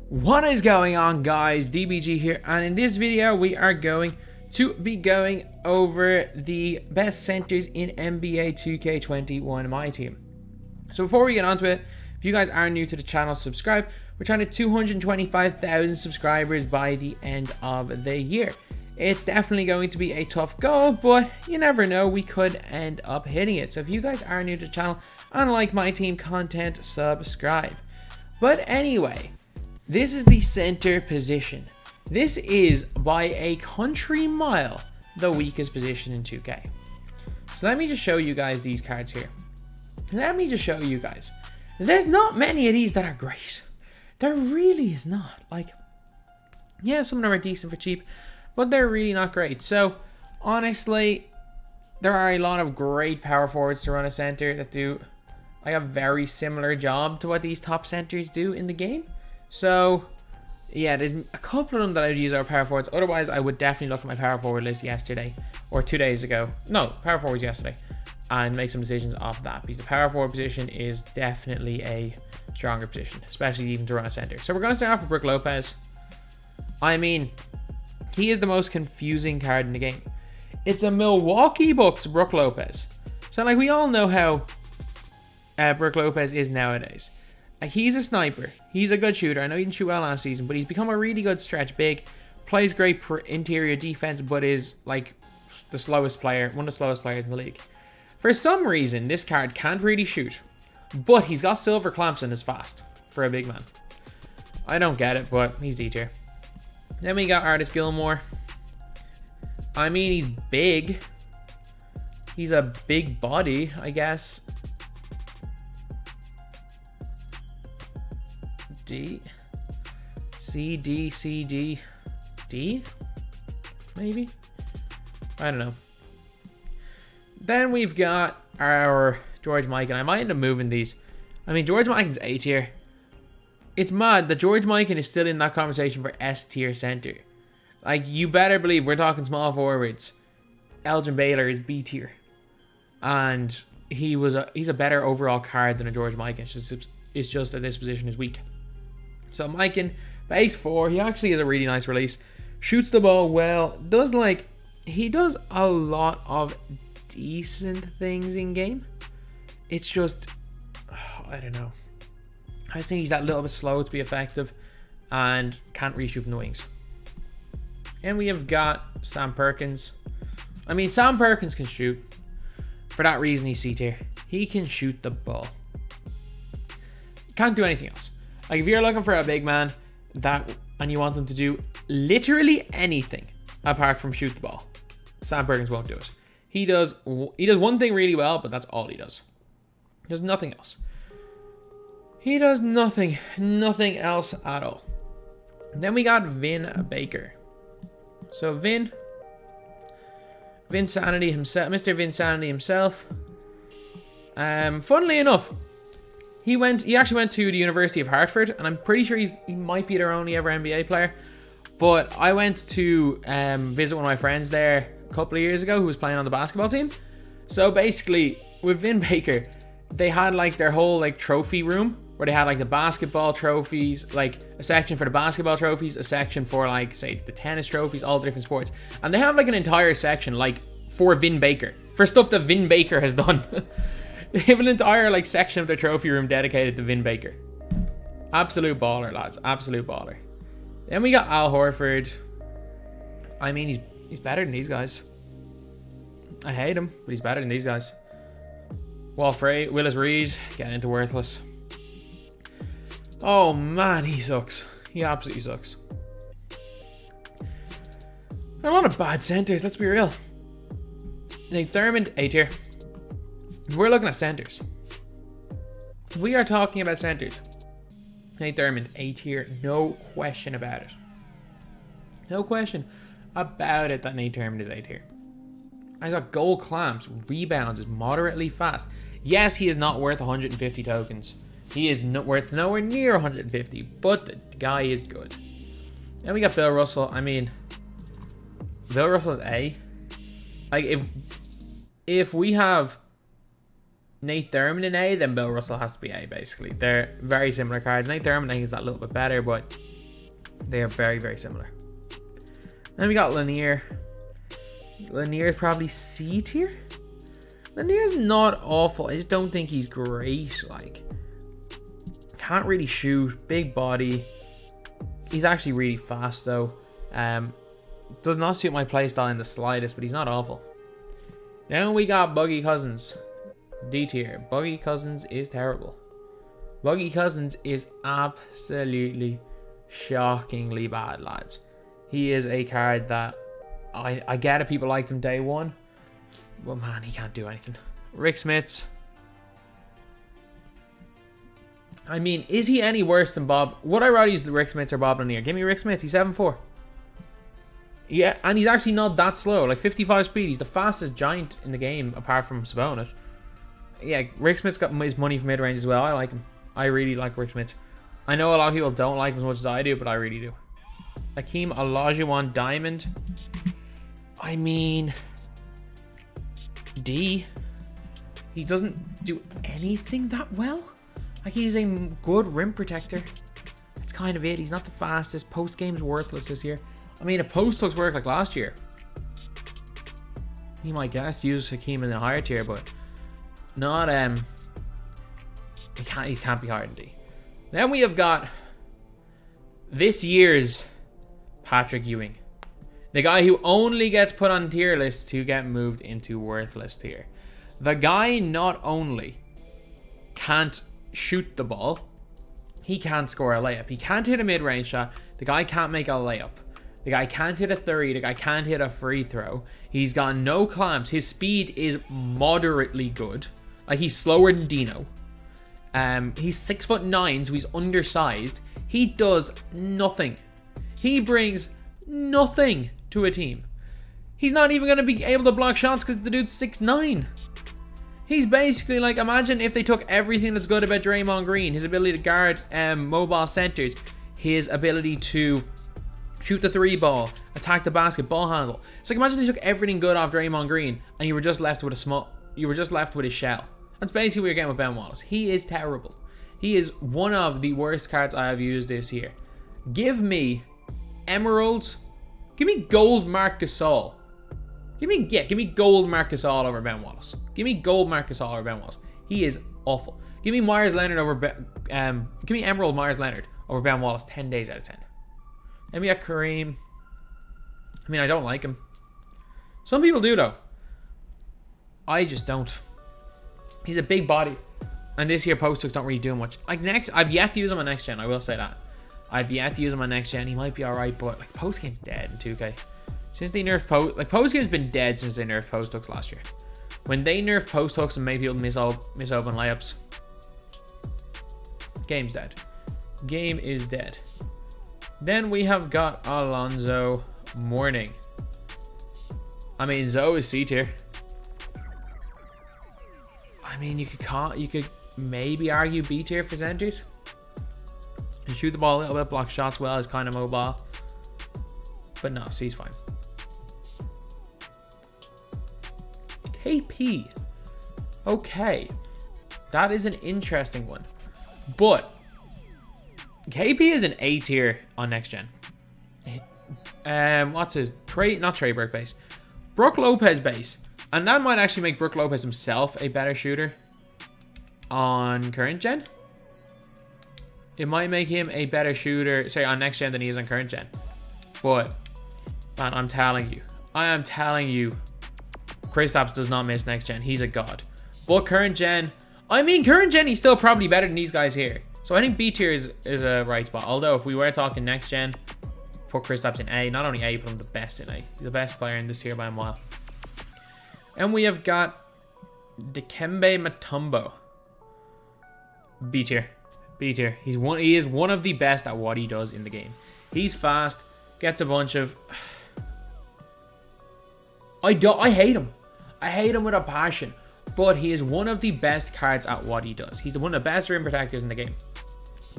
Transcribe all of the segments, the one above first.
What is going on, guys? DBG here, and in this video we are going to be going over the best centers in NBA 2K21 MyTEAM. So before we get onto it, if you guys are new to the channel, subscribe. We're trying to 225,000 subscribers by the end of the year. It's definitely going to be a tough goal, but you never know, we could end up hitting it. So if you guys are new to the channel and like my team content, subscribe. But anyway, this is the center position. This is by a country mile the weakest position in 2K. So let me just show you guys these cards here. Let me just show you guys. There's not many of these that are great. There really is not. Like, yeah, some of them are decent for cheap, but they're really not great. So honestly, there are a lot of great power forwards to run a center that do like a very similar job to what these top centers do in the game. So yeah, there's a couple of them that I would use over power forwards. Otherwise, I would definitely look at my power forward list yesterday or 2 days ago. No, power forwards yesterday, and make some decisions off that, because the power forward position is definitely a stronger position, especially even to run a center. So we're going to start off with Brook Lopez. I mean, he is the most confusing card in the game. It's a Milwaukee Bucks Brook Lopez. So like, we all know how Brook Lopez is nowadays. He's a sniper. He's a good shooter. I know he didn't shoot well last season, but he's become a really good stretch big. Plays great interior defense, but is like the slowest player, one of the slowest players in the league. For some reason, this card can't really shoot, but he's got silver clamps and is fast for a big man. I don't get it, but he's D tier. Then we got Artis Gilmore. I mean, he's big. He's a big body, I guess. D, C, D, C, D, D, maybe? I don't know. Then we've got our George Mikan. I might end up moving these. I mean, George Mikan's A tier. It's mad that George Mikan is still in that conversation for S tier center. Like, you better believe we're talking small forwards. Elgin Baylor is B tier. And he's a better overall card than a George Mikan. It's just that this position is weak. So Mikan, base 4, he actually has a really nice release. Shoots the ball well. He does a lot of decent things in game. It's just, I don't know. I just think he's that little bit slow to be effective and can't reshoot from the wings. And we have got Sam Perkins. I mean, Sam Perkins can shoot. For that reason, he's C tier. He can shoot the ball. Can't do anything else. Like, if you're looking for a big man and you want him to do literally anything apart from shoot the ball, Sam Perkins won't do it. He does one thing really well, but that's all he does. He does nothing else. He does nothing else at all. Then we got Vin Baker. So Vin Sanity himself, Mr. Vin Sanity himself. Funnily enough, he actually went to the University of Hartford, and I'm pretty sure he might be their only ever NBA player. But I went to visit one of my friends there a couple of years ago who was playing on the basketball team. So basically, with Vin Baker, they had like their whole like trophy room where they had like the basketball trophies, like a section for the basketball trophies, a section for like, say, the tennis trophies, all the different sports. And they have like an entire section like for Vin Baker, for stuff that Vin Baker has done. They have an entire like section of their trophy room dedicated to Vin Baker. Absolute baller, lads. Absolute baller. Then we got Al Horford. I mean, he's better than these guys. I hate him, but he's better than these guys. Willis Reed, getting into worthless. Oh man, he sucks. He absolutely sucks. There are a lot of bad centers, let's be real. Nate Thurmond, A tier. We're looking at centers. We are talking about centers. Nate Thurmond, A tier, no question about it. No question about it that Nate Thurmond is A tier. He's got goal clamps, rebounds, is moderately fast. Yes, he is not worth 150 tokens. He is not worth nowhere near 150, but the guy is good. Then we got Bill Russell. I mean, Bill Russell's A. Like, if we have Nate Thurmond in A, then Bill Russell has to be A, basically. They're very similar cards. Nate Thurmond, I think, is that little bit better, but They are very, very similar. Then we got Lanier. Lanier is probably C tier. Lanier's not awful. I just don't think he's great. Like, can't really shoot. Big body. He's actually really fast though. Does not suit my playstyle in the slightest, but he's not awful. Then we got Buggy Cousins. D tier. Buggy Cousins is terrible. Buggy Cousins is absolutely shockingly bad, lads. He is a card that I get it, people liked him day one. Well, man, he can't do anything. Rick Smits. I mean, is he any worse than Bob? Would I rather use the Rick Smits or Bob Lanier? Give me Rick Smits. He's 7'4". Yeah, and he's actually not that slow. Like 55 speed. He's the fastest giant in the game, apart from Sabonis. Yeah, Rick Smits got his money from mid-range as well. I like him. I really like Rick Smits. I know a lot of people don't like him as much as I do, but I really do. Hakeem Olajuwon Diamond. I mean, D. He doesn't do anything that well. Like, he's a good rim protector. That's kind of it. He's not the fastest. Post game's worthless this year. I mean, if post hooks work like last year, he might guess use Hakeem in the higher tier, but not he can't be higher than D. Then we have got this year's Patrick Ewing. The guy who only gets put on tier lists to get moved into worthless tier. The guy not only can't shoot the ball, he can't score a layup. He can't hit a mid-range shot. The guy can't make a layup. The guy can't hit a three. The guy can't hit a free throw. He's got no clamps. His speed is moderately good. Like, he's slower than Dino. He's 6'9", so he's undersized. He does nothing. He brings nothing to a team. He's not even going to be able to block shots because the dude's 6'9". He's basically like, imagine if they took everything that's good about Draymond Green, his ability to guard mobile centers, his ability to shoot the three ball, attack the basket, ball handle. It's like, imagine they took everything good off Draymond Green and you were just left with his shell. That's basically what you're getting with Ben Wallace. He is terrible. He is one of the worst cards I have used this year. Give me emeralds. Give me gold Marc Gasol. Give me gold Marc Gasol over Ben Wallace. Give me gold Marc Gasol over Ben Wallace. He is awful. Give me Myers Leonard over give me Emerald Myers Leonard over Ben Wallace 10 days out of 10. Then we got Kareem. I mean, I don't like him. Some people do though. I just don't. He's a big body. And this year post hooks don't really do much. Like I've yet to use him on next gen, I will say that. I've yet to use him on next gen. He might be alright, but like post game's dead in 2K. Since they nerfed post game's been dead since they nerfed post hooks last year. When they nerfed post hooks and made people miss open layups, game's dead. Game is dead. Then we have got Alonzo Mourning. I mean, Zoe is C tier. I mean, you could maybe argue B tier for centers. You shoot the ball a little bit, block shots well, is kind of mobile. But no, C's fine. KP. Okay. That is an interesting one. But KP is an A tier on next gen. What's his not Trey Burke base. Brook Lopez base. And that might actually make Brook Lopez himself a better shooter on current gen. It might make him a better shooter, sorry, on next gen than he is on current gen. But man, I am telling you, Kristaps does not miss next gen. He's a god. But current gen, he's still probably better than these guys here. So I think B tier is a right spot. Although if we were talking next gen, put Kristaps in A. Not only A, put him the best in A. He's the best player in this tier by a mile. And we have got Dikembe Mutombo. B tier. B tier. He is one of the best at what he does in the game. He's fast, gets a bunch of... I hate him. I hate him with a passion. But he is one of the best cards at what he does. He's one of the best rim protectors in the game.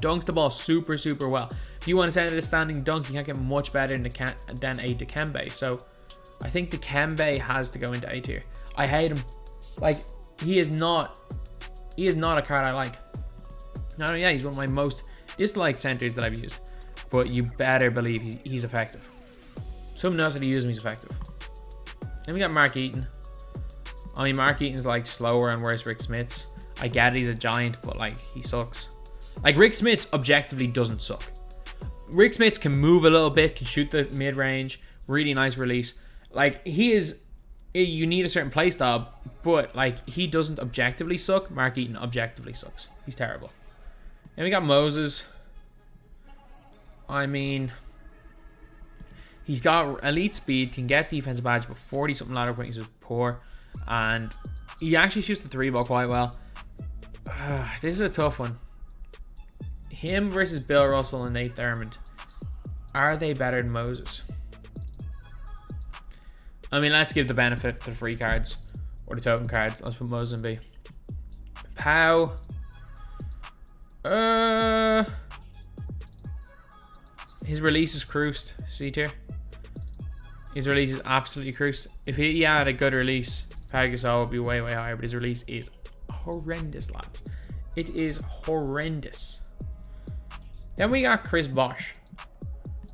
Dunks the ball super, super well. If you want to send it a standing dunk, you can't get much better than a Dikembe. So I think Dikembe has to go into A tier. I hate him. Like, he is not a card I like. No, yeah, he's one of my most disliked centers that I've used. but you better believe he's effective. Someone knows how to use him, he's effective. Then we got Mark Eaton. I mean, Mark Eaton's like slower and worse Rick Smith's. I get it, he's a giant, but like, he sucks. Like, Rick Smith's objectively doesn't suck. Rick Smith's can move a little bit, can shoot the mid-range, really nice release. Like, he is, you need a certain playstyle, but like, he doesn't objectively suck. Mark Eaton objectively sucks. He's terrible. And we got Moses. I mean, he's got elite speed, can get defensive badge, but 40-something ladder points is poor. And he actually shoots the 3-ball quite well. This is a tough one. Him versus Bill Russell and Nate Thurmond. Are they better than Moses? I mean, let's give the benefit to the free cards. Or the token cards. Let's put Moses in B. Pow. His release is cruised. C tier. His release is absolutely cruised. If he had a good release, Pau would be way, way higher. But his release is horrendous, lads. It is horrendous. Then we got Chris Bosh.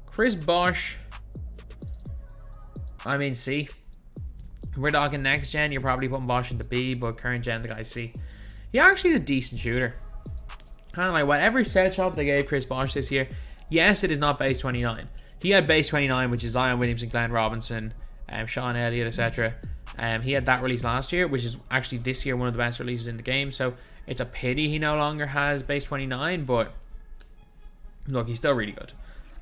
Chris Bosh, I mean, C. If we're talking next gen, you're probably putting Bosh into B, but current gen, the guy's C. He actually is a decent shooter. Kind of like whatever set shot they gave Chris Bosh this year, yes, it is not base 29. He had base 29, which is Zion Williamson, Glenn Robinson, Sean Elliott, etc. He had that release last year, which is actually this year one of the best releases in the game. So it's a pity he no longer has base 29, but look, he's still really good.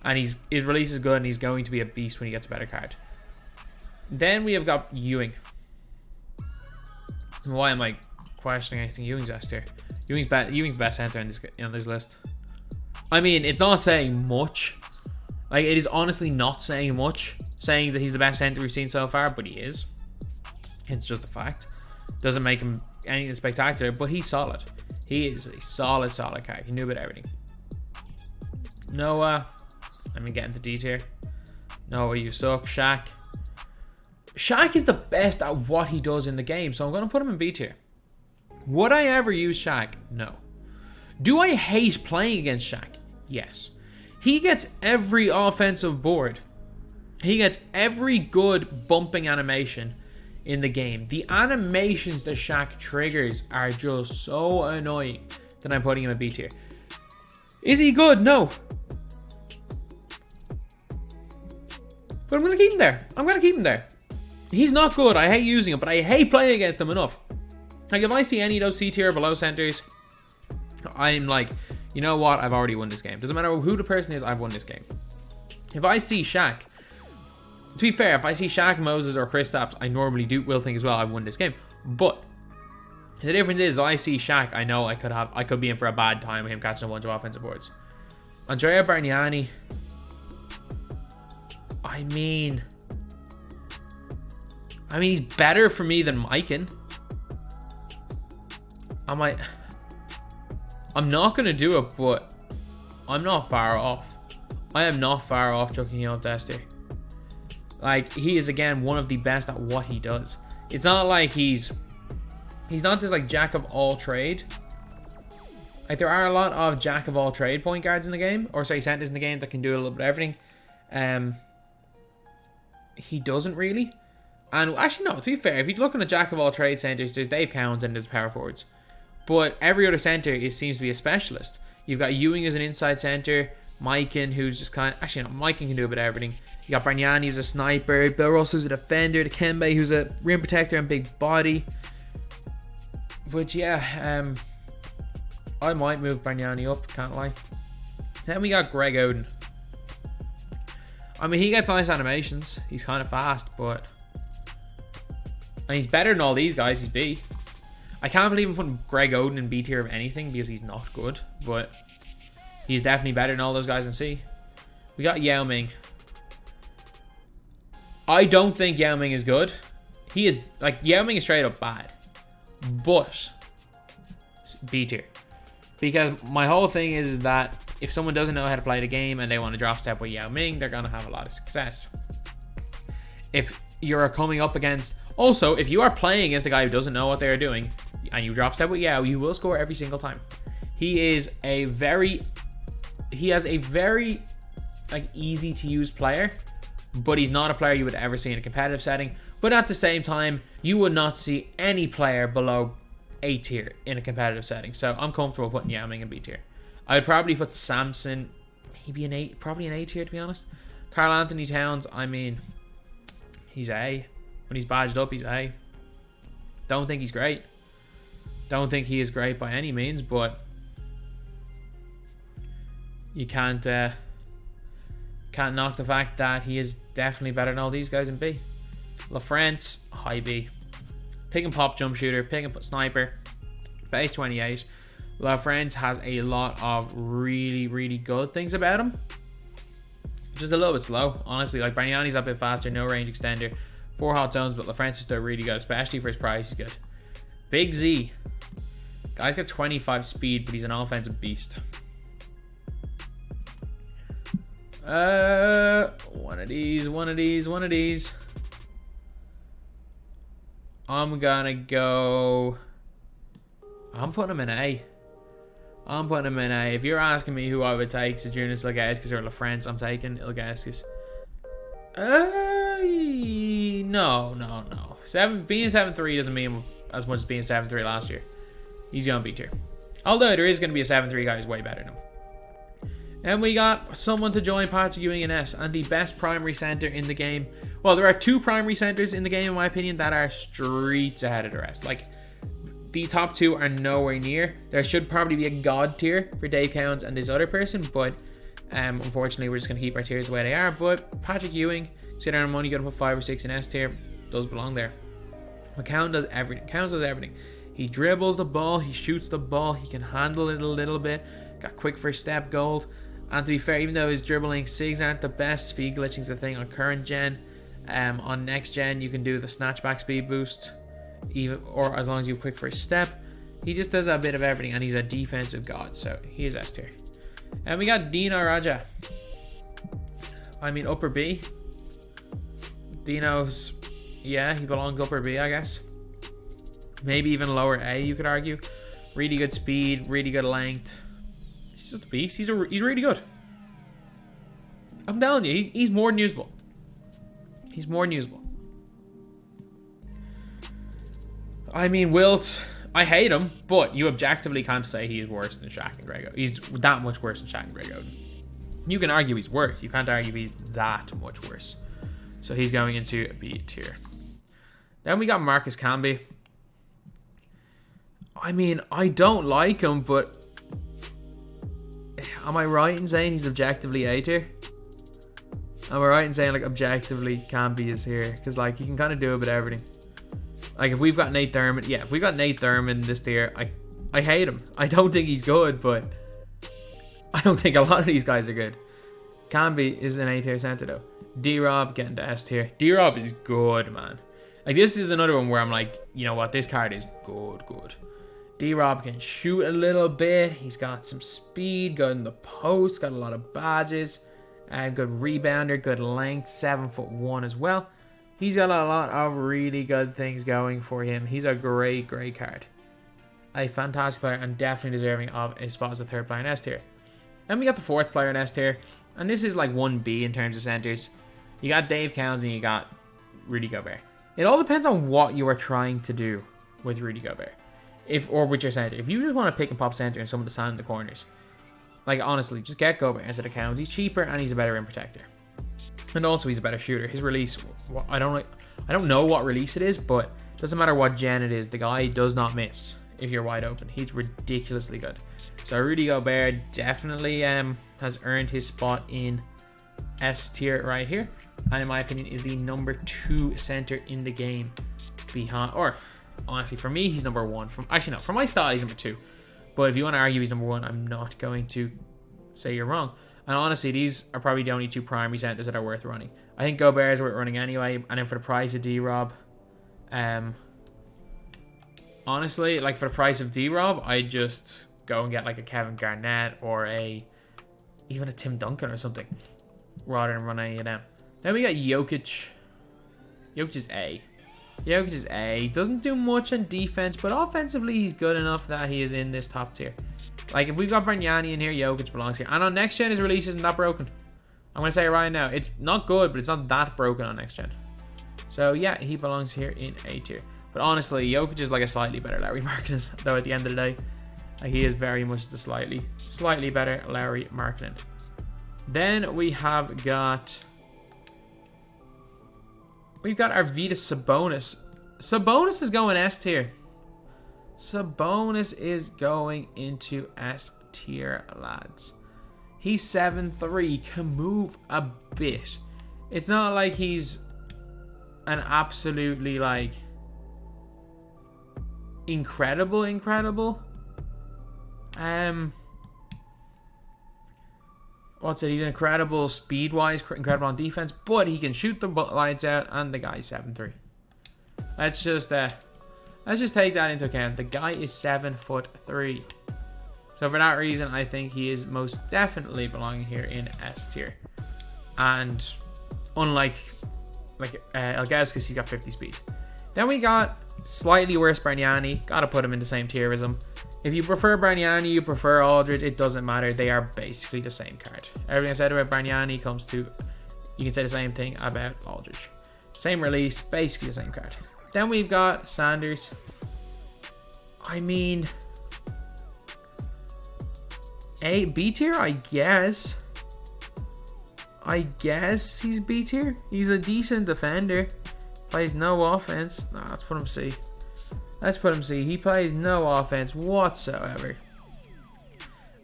And his release is good, and he's going to be a beast when he gets a better card. Then we have got Ewing. Why am I questioning anything Ewing's S tier? Ewing's the best center on this list. I mean, it's not saying much. Like, it is honestly not saying much, saying that he's the best center we've seen so far, but he is. It's just a fact. Doesn't make him anything spectacular, but he's solid. He is a solid card. He can do a bit of everything. Noah. I'm gonna get into D tier. Noah, you suck. Shaq. Shaq is the best at what he does in the game, so I'm gonna put him in B tier. Would I ever use Shaq? No. Do I hate playing against Shaq? Yes. He gets every offensive board. He gets every good bumping animation in the game. The animations that Shaq triggers are just so annoying that I'm putting him in B tier. Is he good? No. But I'm going to keep him there. I'm going to keep him there. He's not good. I hate using him, but I hate playing against him enough. Like, if I see any of those C tier or below centers, I'm like, you know what? I've already won this game. Doesn't matter who the person is, I've won this game. If I see Shaq, to be fair, if I see Shaq, Moses, or Kristaps, I normally will think as well, I've won this game. But the difference is, I see Shaq, I know I could be in for a bad time with him catching a bunch of offensive boards. Andrea Bargnani, I mean, he's better for me than Mikan. I'm not going to do it, but I'm not far off. I am not far off chucking him up S tier. Like, he is, again, one of the best at what he does. It's not like he's not this, like, jack of all trade. Like, there are a lot of jack of all trade point guards in the game, or say centers in the game that can do a little bit of everything. He doesn't really. And actually, no, to be fair, if you look at the jack of all trade centers, there's Dave Cowens and there's power forwards. But every other center seems to be a specialist. You've got Ewing as an inside center, Mikan, who's just kind of... Actually, no, Mikan can do a bit of everything. You got Bargnani, who's a sniper. Bill Russell, who's a defender. Dikembe, who's a rim protector and big body. But yeah, I might move Bargnani up, can't lie. Then we got Greg Oden. I mean, he gets nice animations. He's kind of fast, but... And he's better than all these guys. He's B. I can't believe I'm putting Greg Oden in B tier of anything because he's not good, but he's definitely better than all those guys in C. We got Yao Ming. I don't think Yao Ming is good. He is, like, Yao Ming is straight up bad, but B tier. Because my whole thing is that if someone doesn't know how to play the game and they want to drop step with Yao Ming, they're going to have a lot of success. If you're coming up against... Also, if you are playing against a guy who doesn't know what they're doing and you drop step with Yao, you will score every single time. He has a very like easy to use player, but he's not a player you would ever see in a competitive setting. But at the same time, you would not see any player below A tier in a competitive setting. So I'm comfortable putting Yao Ming in B tier. I'd probably put Samson maybe an A, probably an A tier to be honest. Karl Anthony Towns, I mean, he's A. When he's badged up, he's A. Don't think he's great. Don't think he is great by any means, but you can't knock the fact that he is definitely better than all these guys in B. LaFrance, high B. Pick and pop jump shooter, pick and pop sniper, base 28. LaFrance has a lot of really, really good things about him. Just a little bit slow, honestly. Like Bargnani's a bit faster, no range extender, 4 hot zones, but LaFrance is still really good, especially for his price. He's good. Big Z. Guy's got 25 speed, but he's an offensive beast. One of these. I'm gonna go. I'm putting him in A. If you're asking me who I would take, Sajunas, Ilgauskas, or LaFrance, I'm taking Ilgauskas. No. Being 7-3 doesn't mean as much as being 7-3 last year. He's gonna be tier. Although there is gonna be a 7-3 guy who's way better than him. And we got someone to join Patrick Ewing and S, and the best primary center in the game. Well, there are 2 primary centers in the game, in my opinion, that are streets ahead of the rest. Like, the top 2 are nowhere near. There should probably be a god tier for Dave Cowens and this other person, but unfortunately, we're just going to keep our tiers the way they are. But Patrick Ewing, sit down on money, going to put 5 or 6 in S tier, does belong there. McCown does everything. Cowens does everything. He dribbles the ball, he shoots the ball, he can handle it a little bit. Got quick first step, gold. And to be fair, even though his dribbling SIGs aren't the best, speed glitching's the thing on current gen. On next gen, you can do the snatchback speed boost, or as long as you quick for a step. He just does a bit of everything, and he's a defensive god, so he is S tier. And we got Dino Raja. I mean, upper B. Dino's, yeah, he belongs upper B, I guess. Maybe even lower A, you could argue. Really good speed, really good length. He's just a beast. He's really good. I'm telling you, he's more than usable. He's more than usable. I mean, Wilt, I hate him, but you objectively can't say he is worse than Shaq and Greg Oden. He's that much worse than Shaq and Greg Oden. You can argue he's worse. You can't argue he's that much worse. So he's going into a B tier. Then we got Marcus Camby. I mean, I don't like him, but am I right in saying he's objectively A tier? Am I right in saying, like, objectively Camby is here? Because, like, you can kind of do a bit of everything. Like, if we've got Nate Thurman, yeah, if we got Nate Thurman this tier, I hate him. I don't think he's good, but I don't think a lot of these guys are good. Camby is an A tier center, though. D-Rob getting to S tier. D-Rob is good, man. Like, this is another one where I'm like, you know what, this card is good. D-Rob can shoot a little bit. He's got some speed, good in the post, got a lot of badges. Good rebounder, good length, 7'1" as well. He's got a lot of really good things going for him. He's a great card. A fantastic player and definitely deserving of a spot as the 3rd player in S tier. Then we got the 4th player in S tier. And this is like 1B in terms of centers. You got Dave Cowens and you got Rudy Gobert. It all depends on what you are trying to do with Rudy Gobert. Or with your center. If you just want to pick and pop center and someone to stand in the corners, like, honestly, just get Gobert instead of Cowens. He's cheaper and he's a better rim protector. And also he's a better shooter. His release, I don't know what release it is, but it doesn't matter what gen it is. The guy does not miss if you're wide open. He's ridiculously good. So Rudy Gobert definitely has earned his spot in S tier right here. And in my opinion is the number 2 center in the game behind, or honestly for me he's number 1. For my style he's number 2. But if you want to argue he's number 1, I'm not going to say you're wrong. And honestly, these are probably the only 2 primary centers that are worth running. I think Gobert is worth running anyway. And then for the price of D-Rob, honestly, like for the price of D-Rob, I'd just go and get like a Kevin Garnett or even a Tim Duncan or something, rather than run any of them. Then we got Jokic. Jokic is A. Jokic is A. Doesn't do much on defense, but offensively he's good enough that he is in this top tier. Like, if we've got Bargnani in here, Jokic belongs here. And on next gen, his release isn't that broken. I'm gonna say right now, it's not good, but it's not that broken on next gen. So yeah, he belongs here in A tier. But honestly, Jokic is like a slightly better Larry Markkinen, though at the end of the day, he is very much the slightly better Larry Markkinen. Then we've got our Vitas Sabonis. Sabonis is going S tier. Sabonis is going into S tier, lads. He's 7'3", can move a bit. It's not like he's an absolutely like incredible. What's it? He's incredible speed-wise, incredible on defense, but he can shoot the lights out, and the guy's 7'3". Let's just take that into account. The guy is 7'3". So for that reason, I think he is most definitely belonging here in S tier. And unlike Ilgauskas, he's got 50 speed. Then we got slightly worse Bargnani. Gotta put him in the same tier as him. If you prefer Bargnani, you prefer Aldridge, it doesn't matter. They are basically the same card. Everything I said about Bargnani comes to, you can say the same thing about Aldridge. Same release, basically the same card. Then we've got Sanders. I mean, B tier, I guess. He's B tier. He's a decent defender. Plays no offense. Nah, let's put him C. He plays no offense whatsoever.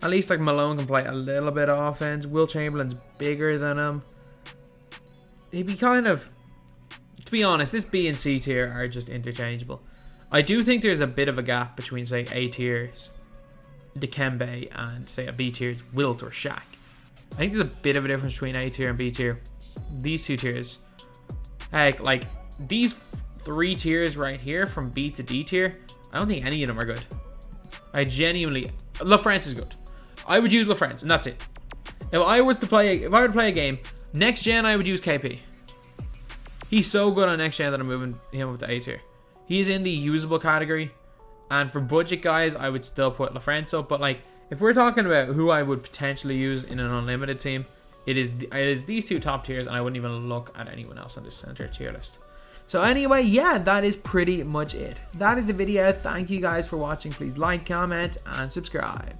At least like Malone can play a little bit of offense. Will Chamberlain's bigger than him. He'd be kind of, to be honest, this B and C tier are just interchangeable. I do think there's a bit of a gap between, say, A tiers Dikembe and, say, a B tier's Wilt or Shaq. I think there's a bit of a difference between A tier and B tier. These two tiers, heck, like these 3 tiers right here from B to D tier, I don't think any of them are good. I genuinely, LaFrance is good. I would use LaFrance, and that's it. If I were to play a game next gen, I would use KP. He's so good on next gen that I'm moving him up to A tier. He's in the usable category, and for budget guys, I would still put LaFrance up. But like, if we're talking about who I would potentially use in an unlimited team, it is these 2 top tiers, and I wouldn't even look at anyone else on this center tier list. So anyway, yeah, that is pretty much it. That is the video. Thank you guys for watching. Please like, comment, and subscribe.